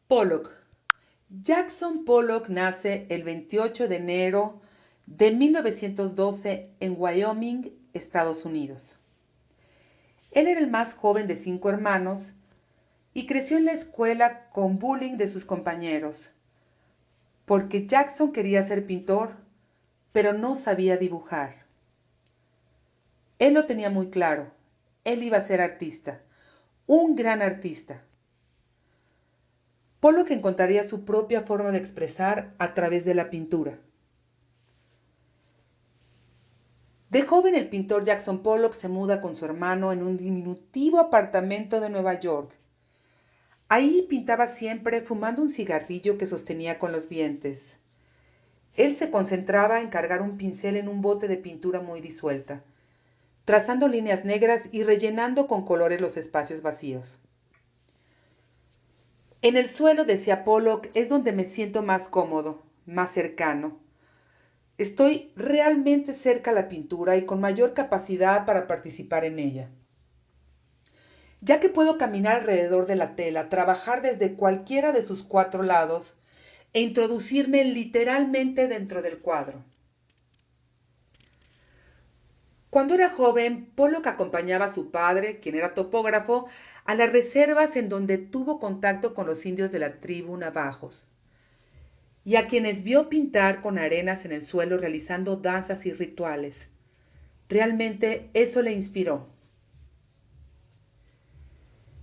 Pollock. Jackson Pollock nace el 28 de enero de 1912 en Wyoming, Estados Unidos. Él era el más joven de 5 hermanos y creció en la escuela con bullying de sus compañeros, porque Jackson quería ser pintor, pero no sabía dibujar. Él lo tenía muy claro, él iba a ser artista, un gran artista. Pollock encontraría su propia forma de expresar a través de la pintura. De joven, el pintor Jackson Pollock se muda con su hermano en un diminutivo apartamento de Nueva York. Ahí pintaba siempre fumando un cigarrillo que sostenía con los dientes. Él se concentraba en cargar un pincel en un bote de pintura muy disuelta, trazando líneas negras y rellenando con colores los espacios vacíos. En el suelo, decía Pollock, es donde me siento más cómodo, más cercano. Estoy realmente cerca a la pintura y con mayor capacidad para participar en ella. Ya que puedo caminar alrededor de la tela, trabajar desde cualquiera de sus 4 lados e introducirme literalmente dentro del cuadro. Cuando era joven, Pollock acompañaba a su padre, quien era topógrafo, a las reservas en donde tuvo contacto con los indios de la tribu Navajos, y a quienes vio pintar con arenas en el suelo realizando danzas y rituales. Realmente eso le inspiró.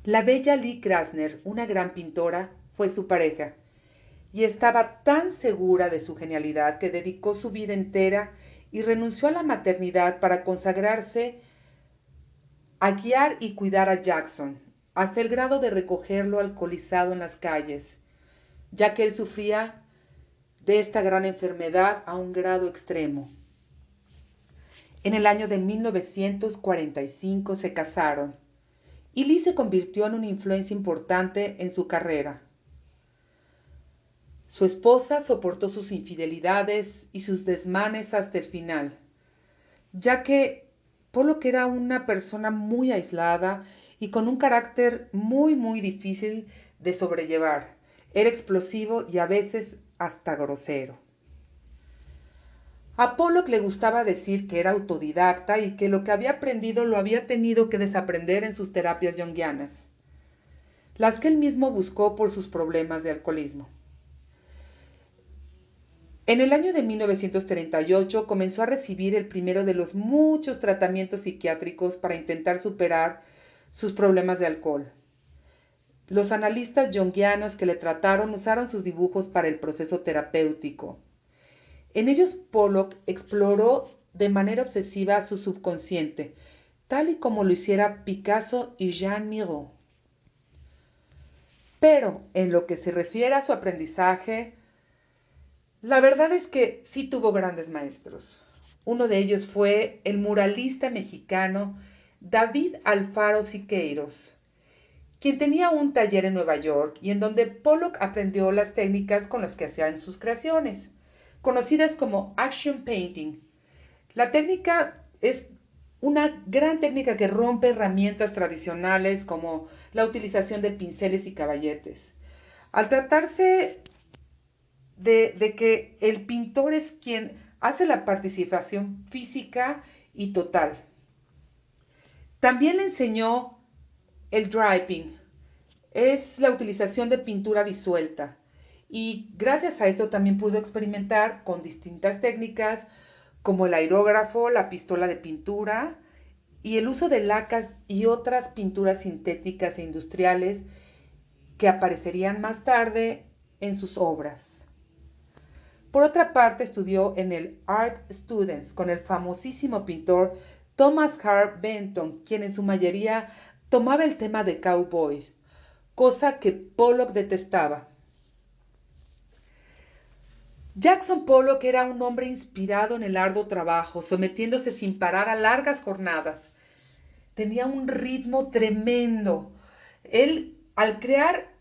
La bella Lee Krasner, una gran pintora, fue su pareja, y estaba tan segura de su genialidad que dedicó su vida entera y renunció a la maternidad para consagrarse a guiar y cuidar a Jackson, hasta el grado de recogerlo alcoholizado en las calles, ya que él sufría de esta gran enfermedad a un grado extremo. En el año de 1945 se casaron y Lee se convirtió en una influencia importante en su carrera. Su esposa soportó sus infidelidades y sus desmanes hasta el final, ya que Pollock era una persona muy aislada y con un carácter muy difícil de sobrellevar. Era explosivo y a veces hasta grosero. A Pollock le gustaba decir que era autodidacta y que lo que había aprendido lo había tenido que desaprender en sus terapias junguianas, las que él mismo buscó por sus problemas de alcoholismo. En el año de 1938 comenzó a recibir el primero de los muchos tratamientos psiquiátricos para intentar superar sus problemas de alcohol. Los analistas junguianos que le trataron usaron sus dibujos para el proceso terapéutico. En ellos Pollock exploró de manera obsesiva su subconsciente, tal y como lo hiciera Picasso y Jean Miro. Pero en lo que se refiere a su aprendizaje, la verdad es que sí tuvo grandes maestros. Uno de ellos fue el muralista mexicano David Alfaro Siqueiros, quien tenía un taller en Nueva York y en donde Pollock aprendió las técnicas con las que hacían sus creaciones, conocidas como action painting. La técnica es una gran técnica que rompe herramientas tradicionales como la utilización de pinceles y caballetes. Al tratarse de que el pintor es quien hace la participación física y total. También le enseñó el draping, es la utilización de pintura disuelta. Y gracias a esto también pudo experimentar con distintas técnicas como el aerógrafo, la pistola de pintura y el uso de lacas y otras pinturas sintéticas e industriales que aparecerían más tarde en sus obras. Por otra parte, estudió en el Art Students con el famosísimo pintor Thomas Hart Benton, quien en su mayoría tomaba el tema de cowboys, cosa que Pollock detestaba. Jackson Pollock era un hombre inspirado en el arduo trabajo, sometiéndose sin parar a largas jornadas. Tenía un ritmo tremendo. Él, al crear,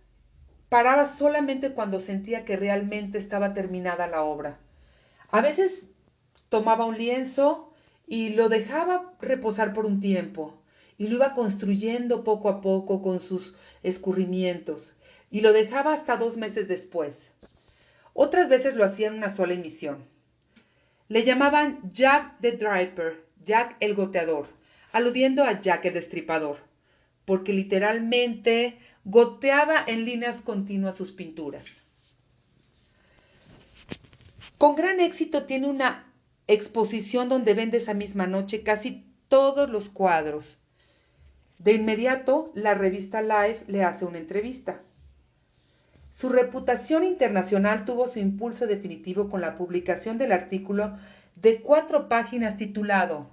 paraba solamente cuando sentía que realmente estaba terminada la obra. A veces tomaba un lienzo y lo dejaba reposar por un tiempo y lo iba construyendo poco a poco con sus escurrimientos y lo dejaba hasta 2 meses después. Otras veces lo hacía en una sola emisión. Le llamaban Jack the Draper, Jack el goteador, aludiendo a Jack el destripador, porque literalmente goteaba en líneas continuas sus pinturas. Con gran éxito tiene una exposición donde vende esa misma noche casi todos los cuadros. De inmediato, la revista Life le hace una entrevista. Su reputación internacional tuvo su impulso definitivo con la publicación del artículo de 4 páginas titulado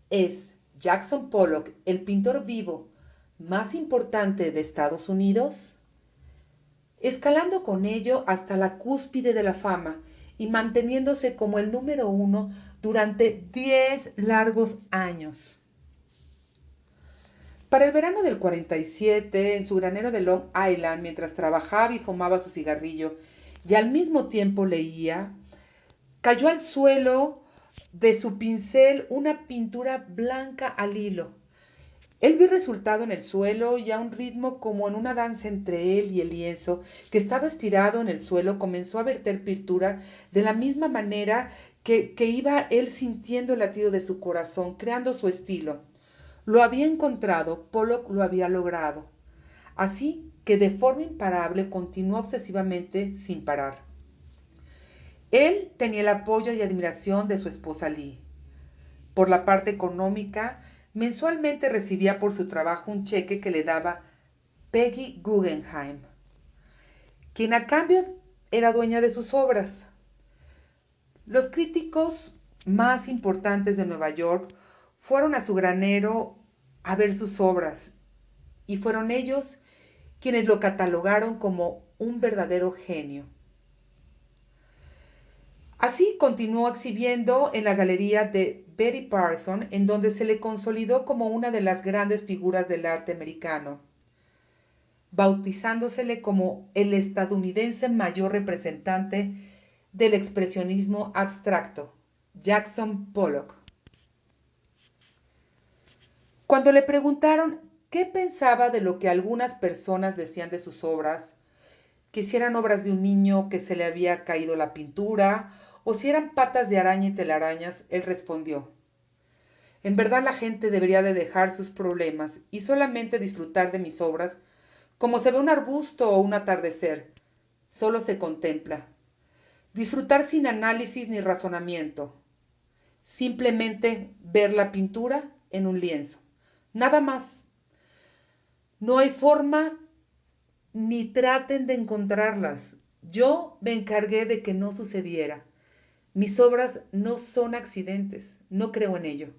¿Es Jackson Pollock el pintor vivo más importante de Estados Unidos? Escalando con ello hasta la cúspide de la fama y manteniéndose como el número 1 durante 10 largos años. Para el verano del 47, en su granero de Long Island, mientras trabajaba y fumaba su cigarrillo y al mismo tiempo leía, cayó al suelo de su pincel una pintura blanca al hilo. Él vio el resultado en el suelo y a un ritmo como en una danza entre él y el lienzo, que estaba estirado en el suelo, comenzó a verter pintura de la misma manera que iba él sintiendo el latido de su corazón, creando su estilo. Lo había encontrado, Pollock lo había logrado. Así que de forma imparable continuó obsesivamente sin parar. Él tenía el apoyo y admiración de su esposa Lee. Por la parte económica, mensualmente recibía por su trabajo un cheque que le daba Peggy Guggenheim, quien a cambio era dueña de sus obras. Los críticos más importantes de Nueva York fueron a su granero a ver sus obras y fueron ellos quienes lo catalogaron como un verdadero genio. Así continuó exhibiendo en la galería de Betty Parsons, en donde se le consolidó como una de las grandes figuras del arte americano, bautizándosele como el estadounidense mayor representante del expresionismo abstracto, Jackson Pollock. Cuando le preguntaron qué pensaba de lo que algunas personas decían de sus obras, que si eran obras de un niño que se le había caído la pintura, o si eran patas de araña y telarañas, él respondió: en verdad la gente debería de dejar sus problemas y solamente disfrutar de mis obras como se ve un arbusto o un atardecer. Solo se contempla. Disfrutar sin análisis ni razonamiento. Simplemente ver la pintura en un lienzo. Nada más. No hay forma ni traten de encontrarlas. Yo me encargué de que no sucediera. Mis obras no son accidentes, no creo en ello.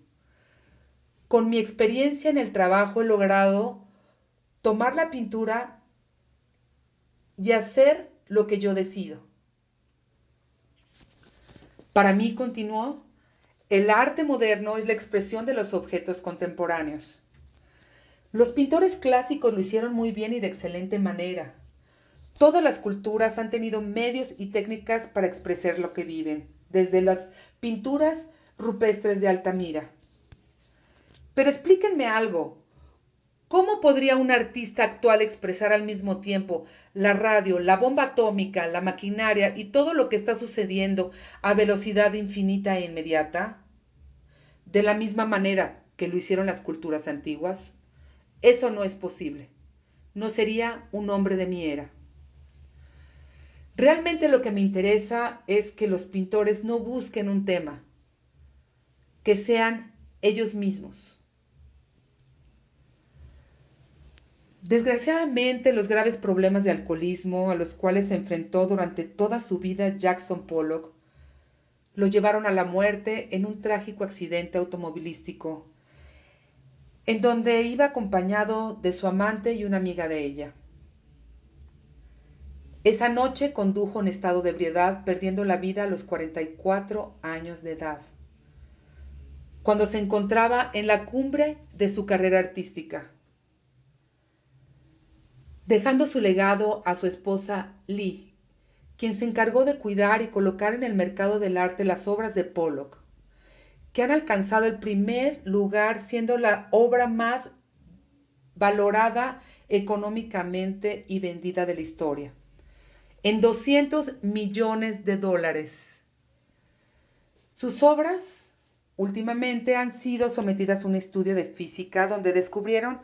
Con mi experiencia en el trabajo he logrado tomar la pintura y hacer lo que yo decido. Para mí, continuó, el arte moderno es la expresión de los objetos contemporáneos. Los pintores clásicos lo hicieron muy bien y de excelente manera. Todas las culturas han tenido medios y técnicas para expresar lo que viven, desde las pinturas rupestres de Altamira. Pero explíquenme algo. ¿Cómo podría un artista actual expresar al mismo tiempo la radio, la bomba atómica, la maquinaria y todo lo que está sucediendo a velocidad infinita e inmediata? De la misma manera que lo hicieron las culturas antiguas. Eso no es posible. No sería un hombre de mi era. Realmente lo que me interesa es que los pintores no busquen un tema, que sean ellos mismos. Desgraciadamente, los graves problemas de alcoholismo a los cuales se enfrentó durante toda su vida Jackson Pollock lo llevaron a la muerte en un trágico accidente automovilístico, en donde iba acompañado de su amante y una amiga de ella. Esa noche condujo en estado de ebriedad, perdiendo la vida a los 44 años de edad, cuando se encontraba en la cumbre de su carrera artística, dejando su legado a su esposa Lee, quien se encargó de cuidar y colocar en el mercado del arte las obras de Pollock, que han alcanzado el primer lugar siendo la obra más valorada económicamente y vendida de la historia, en 200 millones de dólares. Sus obras últimamente han sido sometidas a un estudio de física donde descubrieron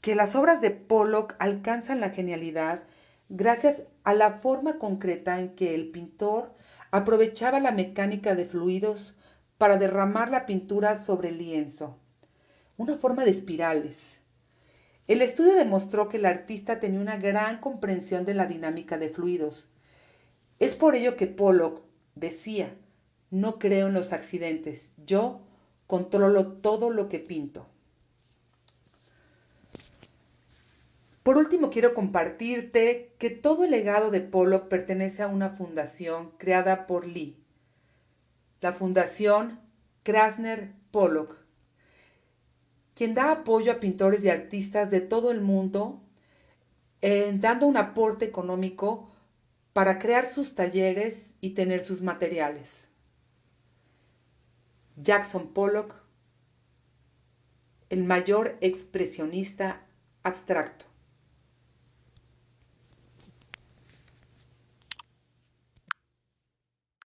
que las obras de Pollock alcanzan la genialidad gracias a la forma concreta en que el pintor aprovechaba la mecánica de fluidos para derramar la pintura sobre el lienzo, una forma de espirales. El estudio demostró que el artista tenía una gran comprensión de la dinámica de fluidos. Es por ello que Pollock decía: no creo en los accidentes, yo controlo todo lo que pinto. Por último, quiero compartirte que todo el legado de Pollock pertenece a una fundación creada por Lee, la Fundación Krasner-Pollock, quien da apoyo a pintores y artistas de todo el mundo, dando un aporte económico para crear sus talleres y tener sus materiales. Jackson Pollock, el mayor expresionista abstracto.